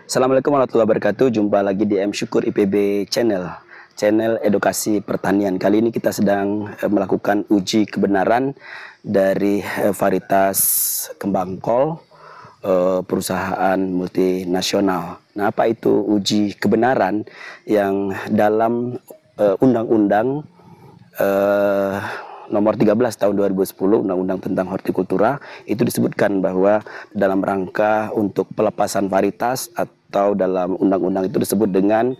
Assalamualaikum warahmatullahi wabarakatuh. Jumpa lagi di M Syukur IPB channel edukasi pertanian. Kali ini kita sedang melakukan uji kebenaran dari varietas kembang kol perusahaan multinasional. Nah, apa itu uji kebenaran yang dalam undang-undang nomor 13 tahun 2010 Undang-Undang tentang Hortikultura itu disebutkan bahwa dalam rangka untuk pelepasan varietas atau dalam undang-undang itu disebut dengan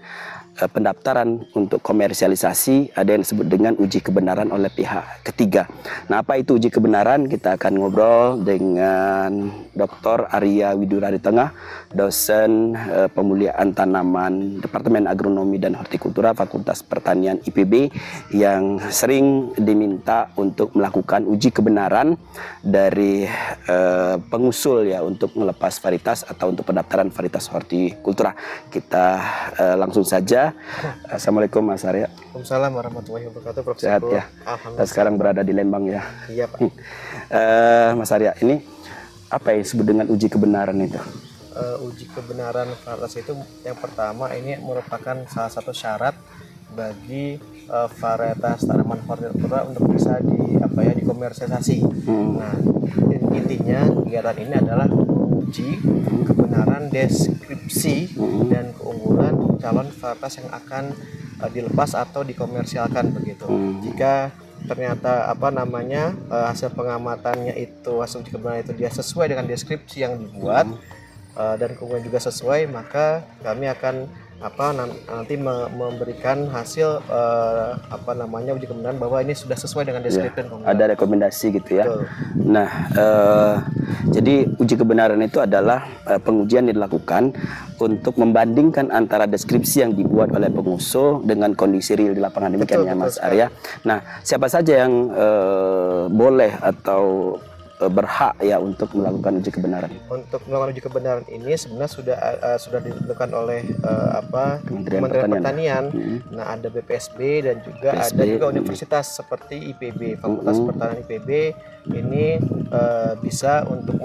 pendaftaran untuk komersialisasi, ada yang disebut dengan uji kebenaran oleh pihak ketiga. Nah, apa itu uji kebenaran? Kita akan ngobrol dengan Dr. Arya Widurari Tengah, dosen pemuliaan tanaman Departemen Agronomi dan Hortikultura Fakultas Pertanian IPB, yang sering diminta untuk melakukan uji kebenaran dari pengusul ya untuk melepas varietas atau untuk pendaftaran varietas hortikultura. Kita langsung saja. Assalamualaikum Mas Arya. Waalaikumsalam warahmatullahi wabarakatuh. Prof. Sehat ya? Kita sekarang berada di Lembang ya? Iya Pak. Mas Arya, ini apa yang disebut dengan uji kebenaran itu? Uji kebenaran varietas itu yang pertama ini merupakan salah satu syarat bagi varietas tanaman hortikultura untuk bisa dikomersialisasi. Nah, intinya kegiatan ini adalah menguji kebenaran deskripsi dan keunggulan calon varietas yang akan dilepas atau dikomersialkan begitu. Jika ternyata hasil pengamatannya itu, hasil uji kebenaran itu dia sesuai dengan deskripsi yang dibuat dan keunggulan juga sesuai, maka kami akan nanti memberikan hasil uji kebenaran bahwa ini sudah sesuai dengan deskripsi. Ada rekomendasi gitu ya. Betul. Nah, jadi uji kebenaran itu adalah pengujian yang dilakukan untuk membandingkan antara deskripsi yang dibuat oleh pengusul dengan kondisi real di lapangan. Demikian ya Mas Arya. Nah, siapa saja yang boleh atau berhak ya untuk melakukan uji kebenaran? Untuk melakukan uji kebenaran ini sebenarnya sudah ditentukan oleh Kementerian Pertanian. Nah, ada BPSB dan juga ada juga universitas seperti IPB, Fakultas Pertanian IPB ini bisa untuk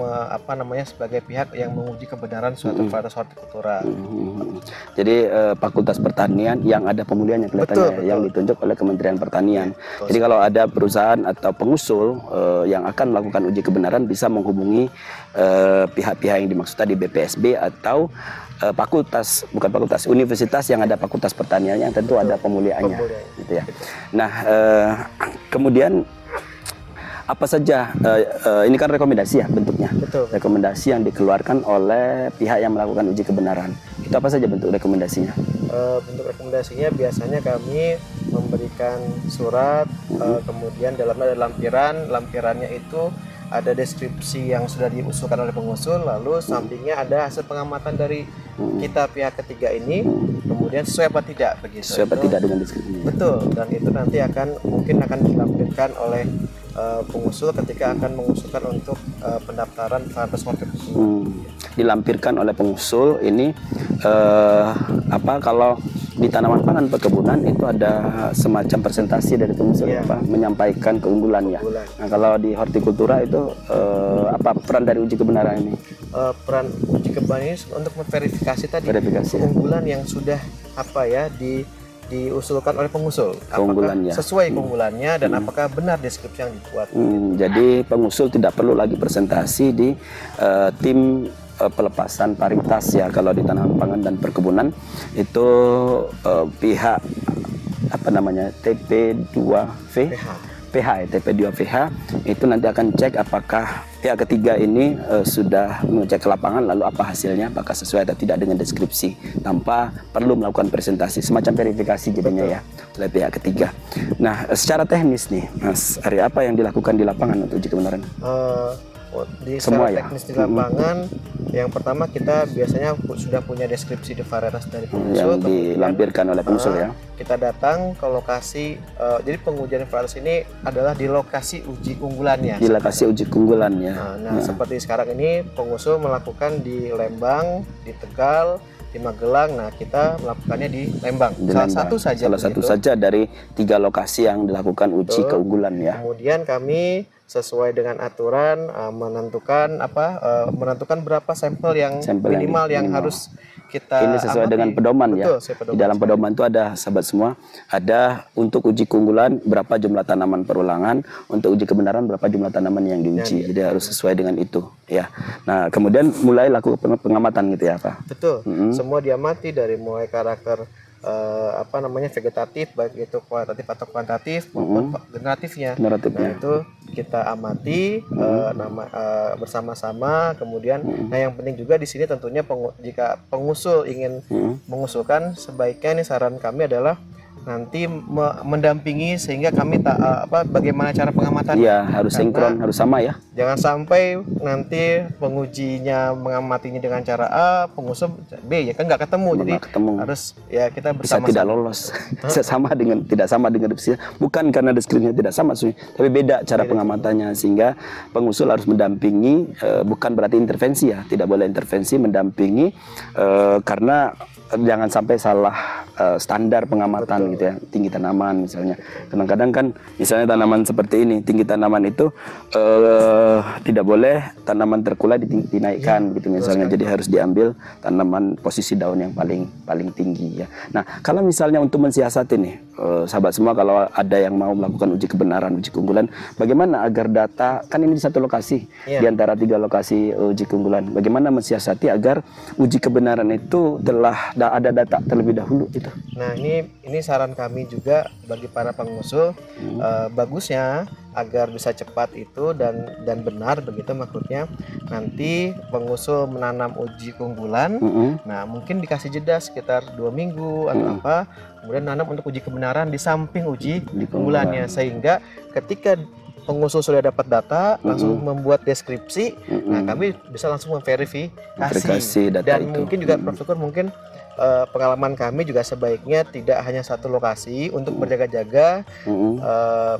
sebagai pihak yang menguji kebenaran suatu varietas hortikultura. Jadi Fakultas Pertanian yang ada pemulihannya kelihatannya, yang ditunjuk oleh Kementerian Pertanian. Jadi kalau ada perusahaan atau pengusul yang akan melakukan uji kebenaran bisa menghubungi pihak-pihak yang dimaksud tadi, BPSB atau universitas yang ada Fakultas Pertaniannya, tentu ada pemuliaannya gitu ya. Nah, kemudian apa saja ini kan rekomendasi ya bentuknya. Betul. Rekomendasi yang dikeluarkan oleh pihak yang melakukan uji kebenaran. Itu apa saja bentuk rekomendasinya? Bentuk rekomendasinya biasanya kami memberikan surat, kemudian dalamnya ada lampirannya itu ada deskripsi yang sudah diusulkan oleh pengusul, lalu sampingnya ada hasil pengamatan dari kita pihak ketiga ini, kemudian sesuai apa tidak begitu. Sesuai apa tidak dengan deskripsi. Betul, dan itu nanti mungkin akan dilampirkan oleh pengusul ketika akan mengusulkan untuk pendaftaran varietas hortikultura. Dilampirkan oleh pengusul ini kalau di tanaman pangan perkebunan itu ada semacam presentasi dari pengusul menyampaikan keunggulannya. Nah, kalau di hortikultura itu apa peran dari uji kebenaran ini? Peran uji kebenaran ini untuk verifikasi tadi keunggulan yang sudah diusulkan oleh pengusul, apakah sesuai keunggulannya dan apakah benar deskripsi yang dibuat. Jadi pengusul tidak perlu lagi presentasi di tim pelepasan varietas ya. Kalau di tanaman pangan dan perkebunan itu pihak TP2VH itu nanti akan cek apakah pihak ketiga ini sudah mengecek ke lapangan, lalu apa hasilnya, apakah sesuai atau tidak dengan deskripsi, tanpa perlu melakukan presentasi, semacam verifikasi jadinya ya oleh pihak ketiga. Nah, secara teknis nih Mas Arya, apa yang dilakukan di lapangan untuk uji kebenaran? Semua teknis di lapangan, yang pertama kita biasanya sudah punya deskripsi di varietas dari pengusul yang dilampirkan oleh pengusul ya. Kita datang ke lokasi, jadi pengujian varietas ini adalah di lokasi uji keunggulannya. Di lokasi uji keunggulannya. Seperti sekarang ini pengusul melakukan di Lembang, di Tegal, di Magelang. Nah, kita melakukannya di Lembang. Salah satu saja dari 3 lokasi yang dilakukan uji keunggulan ya. Kemudian kami sesuai dengan aturan menentukan berapa sampel yang minimal yang harus kita ini sesuai amati. dengan pedoman. Betul, ya. sesuai Di dalam pedoman itu ada, sahabat semua, ada untuk uji keunggulan berapa jumlah tanaman perulangan, untuk uji kebenaran berapa jumlah tanaman yang diuji. Jadi harus sesuai dengan itu, ya. Nah, kemudian mulai lakukan pengamatan gitu ya, Pak. Betul. Semua diamati dari mulai karakter vegetatif, baik itu kualitatif atau kuantitatif maupun generatifnya. Nah, itu kita amati bersama-sama. Kemudian, nah yang penting juga di sini tentunya jika pengusul ingin mengusulkan, sebaiknya ini saran kami adalah nanti mendampingi sehingga kami bagaimana cara pengamatan. Iya, harus sinkron, harus sama ya. Jangan sampai nanti pengujinya mengamatinya dengan cara A, pengusul B, ya kan nggak ketemu. Jadi harus ya kita bersama-sama. Bisa tidak lolos. Tidak sama dengan deskripsinya. Bukan karena deskripsinya tidak sama, tapi beda cara pengamatannya, sehingga pengusul harus mendampingi, bukan berarti intervensi ya, tidak boleh intervensi, mendampingi karena jangan sampai salah standar pengamatan. Gitu ya, tinggi tanaman misalnya. Kadang-kadang kan misalnya tanaman seperti ini, tinggi tanaman itu tidak boleh tanaman terkulai dinaikkan gitu misalnya. Jadi harus diambil tanaman posisi daun yang paling tinggi ya. Nah, kalau misalnya untuk mensiasati nih, sahabat semua, kalau ada yang mau melakukan uji kebenaran, uji keunggulan, bagaimana agar data, kan ini di satu lokasi di antara 3 lokasi uji keunggulan, bagaimana mensiasati agar uji kebenaran itu telah ada data terlebih dahulu itu. Nah, ini saran kami juga bagi para pengusul, bagusnya agar bisa cepat itu dan benar begitu maksudnya, nanti pengusul menanam uji keunggulan, nah mungkin dikasih jeda sekitar 2 minggu atau apa, kemudian nanam untuk uji kebenaran di samping uji keunggulannya, sehingga ketika pengusul sudah dapat data, langsung membuat deskripsi, nah kami bisa langsung memverifikasi data dan itu. Mungkin juga Prof. Syukur, mungkin pengalaman kami juga sebaiknya tidak hanya satu lokasi untuk berjaga-jaga.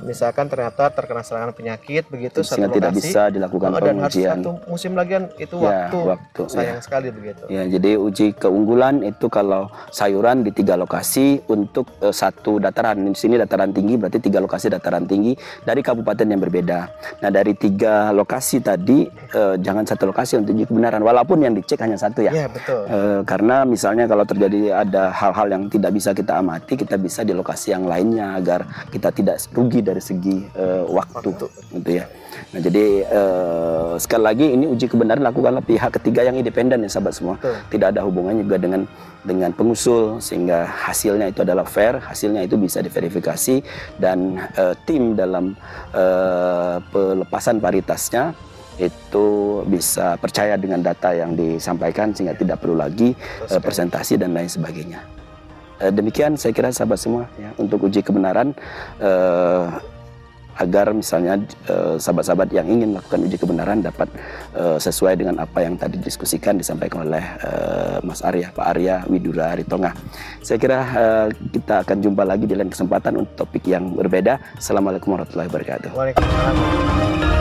Misalkan ternyata terkena serangan penyakit begitu satu lokasi, tidak bisa dilakukan dan pengujian. harus satu musim lagi itu waktu sayang sekali begitu. Ya, jadi uji keunggulan itu kalau sayuran di 3 lokasi untuk satu dataran. Di sini dataran tinggi, berarti 3 lokasi dataran tinggi dari kabupaten yang berbeda. Nah, dari 3 lokasi tadi jangan satu lokasi untuk uji kebenaran, walaupun yang dicek hanya satu ya. Iya, betul. Karena misalnya kalau terjadi ada hal-hal yang tidak bisa kita amati, kita bisa di lokasi yang lainnya agar kita tidak rugi dari segi waktu gitu ya. Nah, jadi sekali lagi ini uji kebenaran lakukanlah pihak ketiga yang independen ya, sahabat semua. Tidak ada hubungannya juga dengan pengusul, sehingga hasilnya itu adalah fair, hasilnya itu bisa diverifikasi, dan tim dalam pelepasan paritasnya itu bisa percaya dengan data yang disampaikan, sehingga tidak perlu lagi presentasi dan lain sebagainya. Demikian saya kira, sahabat semua ya, untuk uji kebenaran, agar misalnya sahabat-sahabat yang ingin melakukan uji kebenaran dapat sesuai dengan apa yang tadi diskusikan disampaikan oleh Mas Arya, Pak Arya Widura Ritonga. Saya kira kita akan jumpa lagi di lain kesempatan untuk topik yang berbeda. Assalamualaikum warahmatullahi wabarakatuh. Waalaikumsalam.